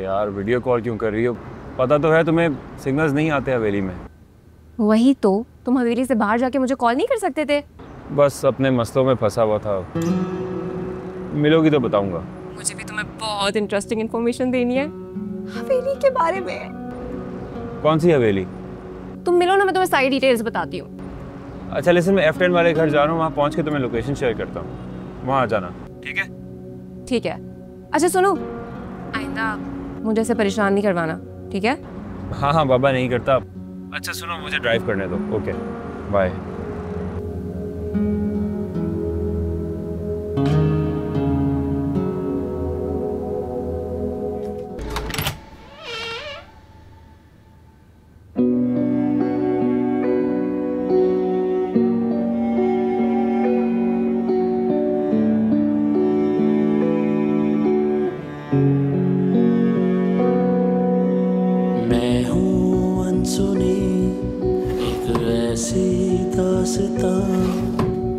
यार video call क्यों कर रही हो? पता तो है तुम्हें सिग्नल्स नहीं आते हवेली में। वही तो, तुम हवेली से बाहर जाके मुझे कॉल नहीं कर सकते थे? बस अपने मसलों में फंसा हुआ था। मिलोगी तो बताऊंगा। मुझे भी तुम्हें बहुत इंटरेस्टिंग इन्फॉर्मेशन देनी है हवेली के बारे में। कौन सी हवेली? तुम मिलो ना, मैं तुम्हें सारी डिटेल्स बताती हूँ। अच्छा लिसन, मैं F10 वाले घर जा रहा हूँ, वहाँ पहुँच के तुम्हें लोकेशन शेयर करता हूँ, वहाँ आ जाना। ठीक है? ठीक है। अच्छा सुनो, आइंदा मुझे ऐसे परेशान नहीं करवाना, ठीक है? हाँ हाँ बाबा नहीं करता। अच्छा सुनो, मुझे ड्राइव करने दो। Okay bye. मैं हूँ अनसुनी एक ऐसी दास्तां,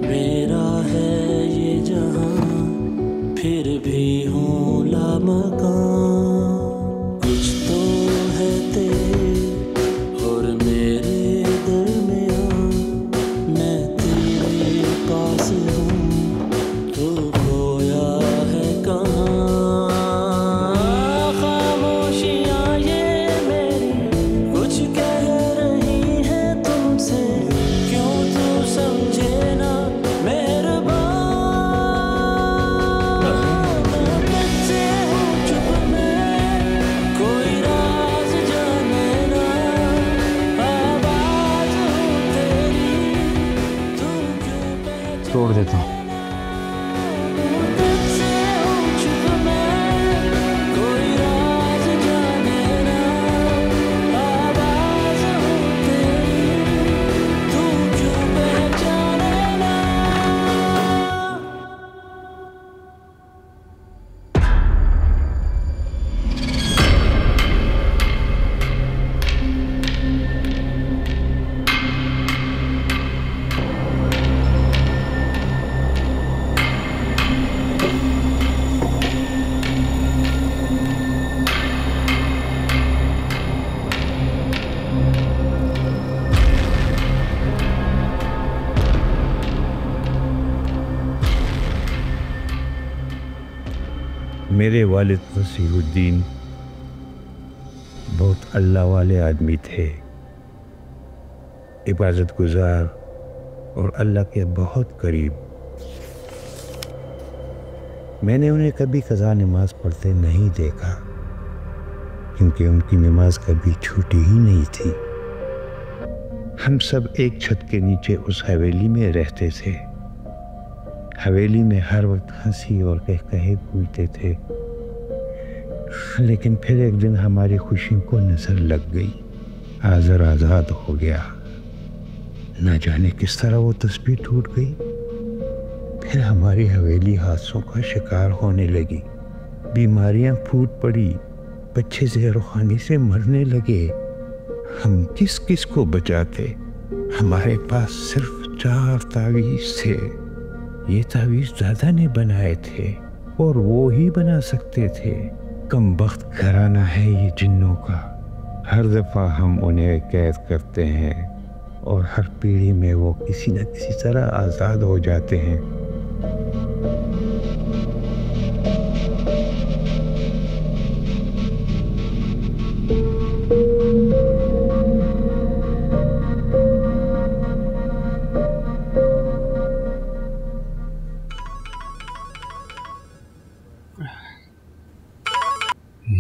मेरा है ये जहां फिर भी हूँ लामकां। कुछ तो है तेरे और मेरे दरमियां, मैं तेरे पास हूँ तू खोया है कहाँ। खामोशियाँ ये मेरी कुछ कह रही है तुमसे, क्यों तू समझे ना मेहरबान। मैं तुझसे हूँ चुप मैं, कोई राज जाने ना, आवाज़ हूँ तेरी तू क्यों पहचाने। तोड़ देता हूँ। तुझसे हूँ चुप मैं, कोई राज जाने ना, आवाज़ हूँ तेरी तू क्यों पहचाने ना। मेरे वालिद वसीउद्दीन बहुत अल्लाह वाले आदमी थे, इबादत गुजार और अल्लाह के बहुत करीब। मैंने उन्हें कभी कज़ा नमाज पढ़ते नहीं देखा, क्योंकि उनकी नमाज कभी छूटी ही नहीं थी। हम सब एक छत के नीचे उस हवेली में रहते थे। हवेली में हर वक्त हंसी और कहकहे फूलते थे, लेकिन फिर एक दिन हमारी खुशी को नजर लग गई। आज़र आज़ाद हो गया। न जाने किस तरह वो तस्बीह टूट गई। फिर हमारी हवेली हादसों का शिकार होने लगी। बीमारियां फूट पड़ी, बच्चे ज़ेहरखानी से मरने लगे। हम किस किस को बचाते? हमारे पास सिर्फ 4 तावीज़ थे। ये तावीज़ दादा ने बनाए थे और वो ही बना सकते थे। कम बख्त घराना है ये जिन्नों का। हर दफ़ा हम उन्हें कैद करते हैं और हर पीढ़ी में वो किसी न किसी तरह आज़ाद हो जाते हैं।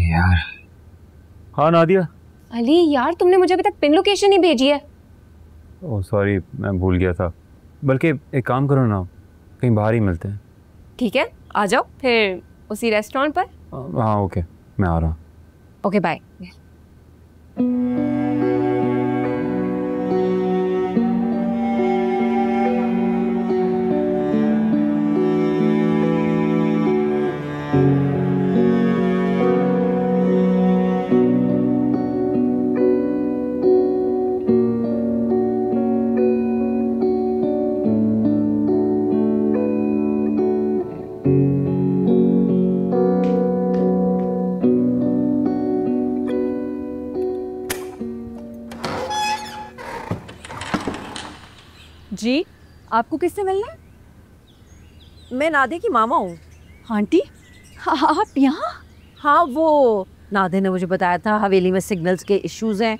यार हाँ नादिया। अली यार, तुमने मुझे अभी तक पिन लोकेशन नहीं भेजी है। ओह सॉरी, मैं भूल गया था। बल्कि एक काम करो ना, कहीं बाहर ही मिलते हैं। ठीक है, आ जाओ फिर उसी रेस्टोरेंट पर। हाँ ओके, मैं आ रहा हूँ। Okay bye. जी, आपको किससे मिलना है? मैं नादे की मामा हूँ। आंटी, आप यहाँ? हाँ, वो नादे ने मुझे बताया था हवेली में सिग्नल्स के इश्यूज हैं,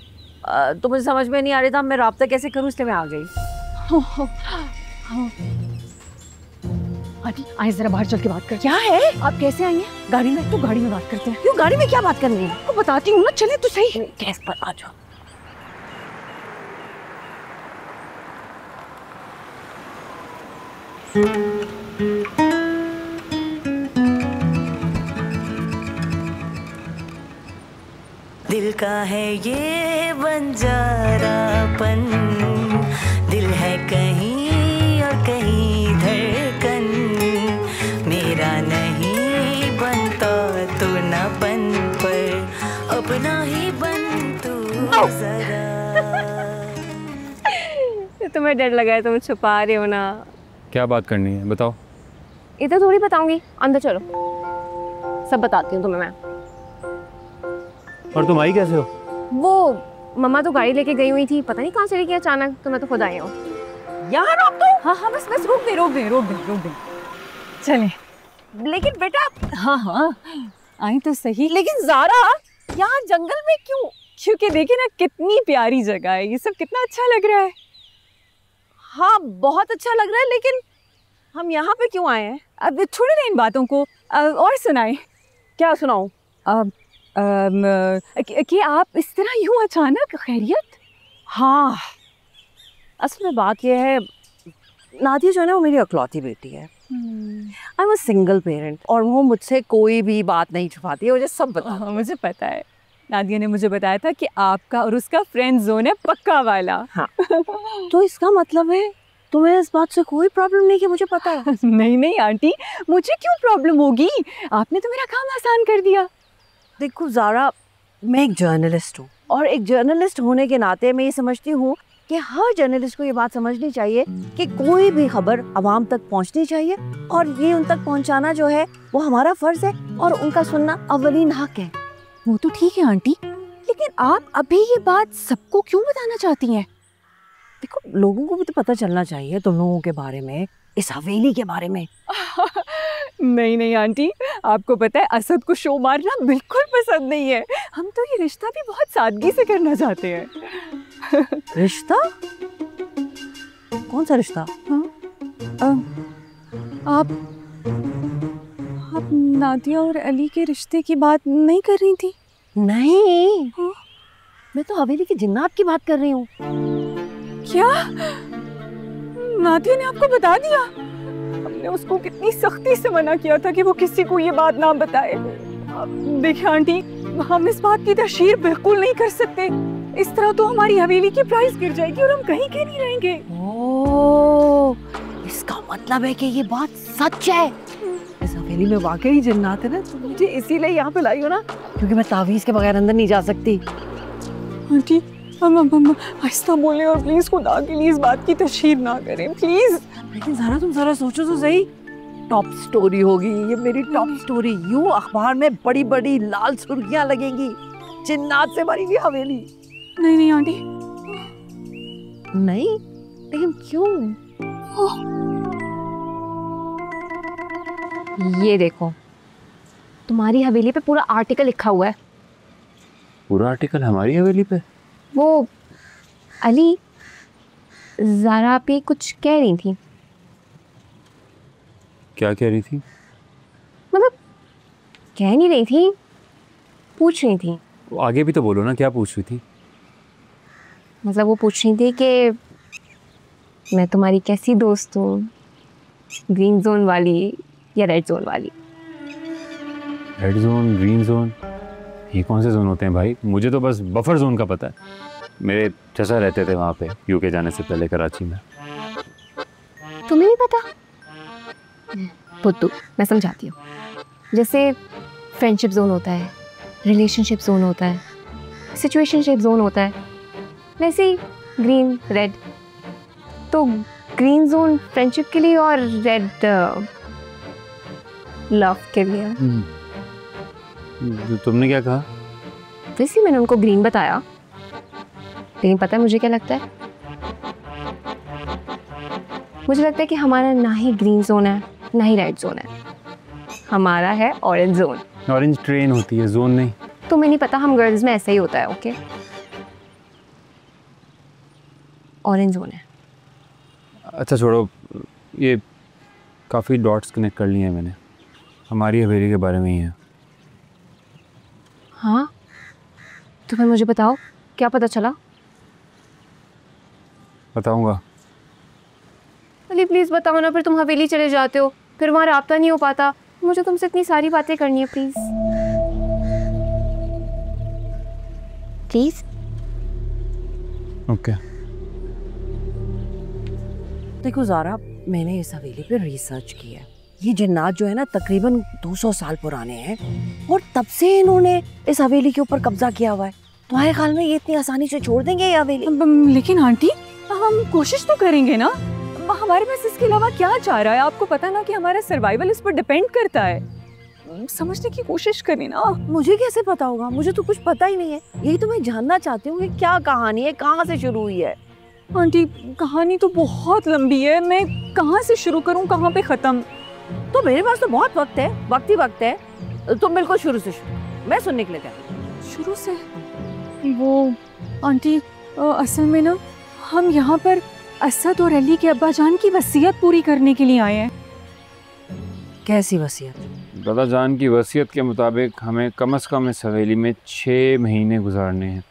तो मुझे समझ में नहीं आ रहा था मैं राब्ता कैसे करूँ, इसलिए मैं आ गई। आंटी आइए जरा बाहर चल के बात कर। क्या है? आप कैसे आई हैं? गाड़ी में? तो गाड़ी में बात करते हैं। क्यों, गाड़ी में क्या बात करनी है? आपको बताती हूँ ना, चले तो सही। गैस पर आ जाओ। दिल का है ये बंजारापन, दिल है कहीं और कहीं धड़कन, मेरा नहीं बनता तो न बन, पर अपना ही बन तू जरा। तुम्हें डर लगा है, तुम छुपा रहे हो ना। क्या बात करनी है बताओ। इधर थोड़ी बताऊंगी, अंदर चलो, सब बताती हूँ तुम्हें मैं। और तुम आई कैसे हो? वो मम्मा तो गाड़ी लेके गई हुई थी, पता नहीं कहाँ चली गई अचानक, तो मैं तो खुद आई हूँ। यहाँ रोक दो। हाँ हाँ, बस बस रोक दे। चले। लेकिन बेटा। हाँ हाँ, आई तो सही। लेकिन ज़ारा, यहाँ जंगल में क्यों? क्योंकि देखिए ना कितनी प्यारी जगह है, ये सब कितना अच्छा लग रहा है। हाँ, बहुत अच्छा लग रहा है, लेकिन हम यहाँ पे क्यों आए हैं? अब छोड़े ना इन बातों को, और सुनाए। क्या सुनाऊं? कि आप इस तरह यूं अचानक, खैरियत? हाँ, असल में बात यह है, नादिया जो है ना वो मेरी इकलौती बेटी है। I am a single parent, और वो मुझसे कोई भी बात नहीं छुपाती है, मुझे सब पता है। मुझे पता है, नादिया ने मुझे बताया था कि आपका और उसका फ्रेंड जोन है पक्का वाला। हाँ। तो इसका मतलब है तुम्हें इस बात से कोई प्रॉब्लम नहीं कि मुझे पता है? नहीं आंटी, मुझे क्यों प्रॉब्लम होगी, आपने तो मेरा काम आसान कर दिया। देखो ज़ारा, मैं एक जर्नलिस्ट हूँ, और एक जर्नलिस्ट होने के नाते मैं ये समझती हूँ कि हर जर्नलिस्ट को ये बात समझनी चाहिए कि कोई भी खबर आवाम तक पहुँचनी चाहिए, और ये उन तक पहुँचाना जो है वो हमारा फ़र्ज़ है, और उनका सुनना अव्वलीन हक है। वो तो ठीक है आंटी, लेकिन आप अभी ये बात सबको क्यों बताना चाहती हैं? देखो, लोगों को भी तो पता चलना चाहिए तुम लोगों के बारे में, इस हवेली के बारे में। नहीं आंटी, आपको पता है असद को शो मारना बिल्कुल पसंद नहीं है। हम तो ये रिश्ता भी बहुत सादगी से करना चाहते हैं। रिश्ता? कौन सा रिश्ता? आप नादिया और अली के रिश्ते की बात नहीं कर रही थी? नहीं, मैं तो हवेली की जिन्नात की बात कर रही हूँ। क्या नादिया ने आपको बता दिया? हमने उसको कितनी सख्ती से मना किया था कि वो किसी को ये बात ना बताए। देखिए आंटी, हम इस बात की तशहीर बिल्कुल नहीं कर सकते, इस तरह तो हमारी हवेली की प्राइस गिर जाएगी और हम कहीं के नहीं रहेंगे। ओह, इसका मतलब है कि ये बात सच है। इस हवेली में वाकई जिन्नात है ना, तो मुझे इसीलिए यहाँ पे लाई हो ना, क्योंकि मैं तावीज़ के बगैर अंदर नहीं जा सकती। आंटी, हम आहिस्ता बोलें और प्लीज खुदा के लिए इस बात की तशहीर ना करें, प्लीज। लेकिन ज़रा तुम ज़रा सोचो तो सही, टॉप स्टोरी होगी ये, मेरी टॉप स्टोरी। यूं अखबार में बड़ी बड़ी लाल सुर्खियां लगेंगी, जिन्नात से भरी हुई हवेली। नहीं आंटी। नहीं? लेकिन क्यों? ये देखो, तुम्हारी हवेली पे पूरा आर्टिकल लिखा हुआ है। पूरा आर्टिकल हमारी हवेली पे? वो अली ज़ारा पे कुछ कह रही थी। क्या कह रही थी? मतलब कह नहीं रही थी, पूछ रही थी। आगे भी तो बोलो ना, क्या पूछ रही थी? मतलब वो पूछ रही थी कि मैं तुम्हारी कैसी दोस्त हूँ, ग्रीन जोन वाली या रेड जोन वाली। रेड जोन, ग्रीन जोन, ये कौन से जोन होते हैं भाई? मुझे तो बस बफर जोन का पता है। मेरे चचा रहते थे वहाँ पे यूके जाने से पहले कराची में। तुम्हें नहीं पता? पुत्तू, मैं समझाती हूँ। जैसे फ्रेंडशिप जोन होता है, रिलेशनशिप जोन होता है, सिचुएशनशिप जोन होता है, वैसे ही ग्रीन रेड। तो ग्रीन जोन फ्रेंडशिप के लिए और रेड लव के लिए। तुमने क्या कहा? वैसे मैंने उनको ग्रीन बताया, लेकिन पता है मुझे क्या लगता है? मुझे लगता है कि हमारा ना ही ग्रीन जोन है ना ही रेड जोन है, हमारा है ऑरेंज जोन। ऑरेंज ट्रेन होती है, जोन नहीं। तुम्हें नहीं पता, हम गर्ल्स में ऐसा ही होता है। ओके, ऑरेंज जोन है। अच्छा छोड़ो, ये काफ़ी डॉट्स कनेक्ट कर लिए हैं मैंने, हमारी हवेली के बारे में ही है। हाँ, तो फिर मुझे बताओ क्या पता चला। बताऊंगा। अली प्लीज़ बताओ ना, फिर तुम हवेली चले जाते हो, फिर वहाँ राब्ता नहीं हो पाता। मुझे तुमसे इतनी सारी बातें करनी है, प्लीज़ प्लीज़। ओके। देखो ज़ारा, मैंने इस हवेली पे रिसर्च की है। ये जिन्नात जो है ना तकरीबन 200 साल पुराने हैं और तब से इन्होंने इस हवेली के ऊपर कब्जा किया हुआ है। तुम्हारे ख्याल में ये इतनी आसानी से छोड़ देंगे ये हवेली? लेकिन आंटी, हम कोशिश तो करेंगे ना। हमारे पास इसके अलावा क्या चाह रहा है? आपको पता ना कि हमारा सर्वाइवल इस पर डिपेंड करता है। समझने की कोशिश करें ना। मुझे कैसे पता होगा? मुझे तो कुछ पता ही नहीं है। यही तो मैं जानना चाहती हूँ कि क्या कहानी है, कहाँ से शुरू हुई है। आंटी, कहानी तो बहुत लंबी है, मैं कहाँ से शुरू करूँ, कहाँ पे खत्म? तो मेरे पास तो बहुत वक्त है, वक्त ही वक्त है। तुम बिल्कुल शुरू से शुरू, मैं सुनने के लिए तैयार। शुरू से? वो आंटी, असल में ना हम यहाँ पर असद और अली के अब्बा जान की वसीयत पूरी करने के लिए आए हैं। कैसी वसीयत? दादा जान की वसीयत के मुताबिक हमें कम से कम इस हवेली में 6 महीने गुजारने हैं,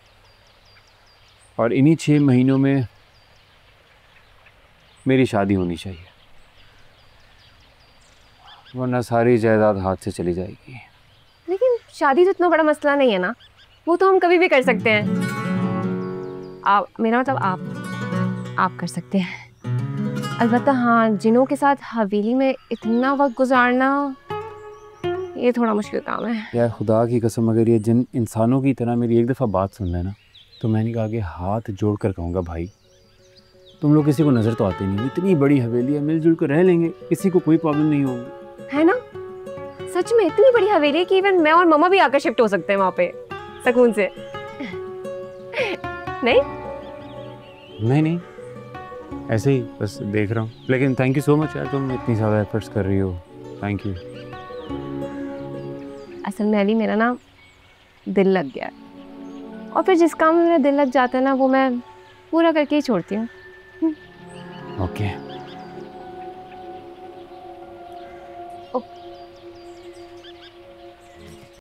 और इन्हीं 6 महीनों में मेरी शादी होनी चाहिए, वरना सारी जायदाद हाथ से चली जाएगी। लेकिन शादी तो इतना बड़ा मसला नहीं है ना, वो तो हम कभी भी कर सकते हैं। मेरा मतलब आप कर सकते हैं। अलबत्ता हाँ, जिनों के साथ हवेली में इतना वक्त गुजारना ये थोड़ा मुश्किल काम है। यार खुदा की कसम, अगर ये जिन इंसानों की तरह मेरी एक दफ़ा बात सुन लेना, तो मैंने आगे हाथ जोड़ कर कहूँगा, भाई तुम लोग किसी को नज़र तो आते नहीं, इतनी बड़ी हवेली है, मिलजुल कर रह लेंगे, किसी को कोई प्रॉब्लम नहीं होगी, है ना? सच में इतनी बड़ी हवेली है कि इवन मैं और मम्मा भी आकर शिफ्ट हो सकते हैं वहाँ पे सुकून से। नहीं, ऐसे ही बस देख रहा हूँ। लेकिन थैंक यू सो मच यार, तुम इतनी ज़्यादा एफर्ट्स कर रही हो, थैंक यू। असल में अली, मेरा ना दिल लग गया है, और फिर जिस काम में मेरा दिल लग जाता है ना, वो मैं पूरा करके ही छोड़ती हूँ। ओके।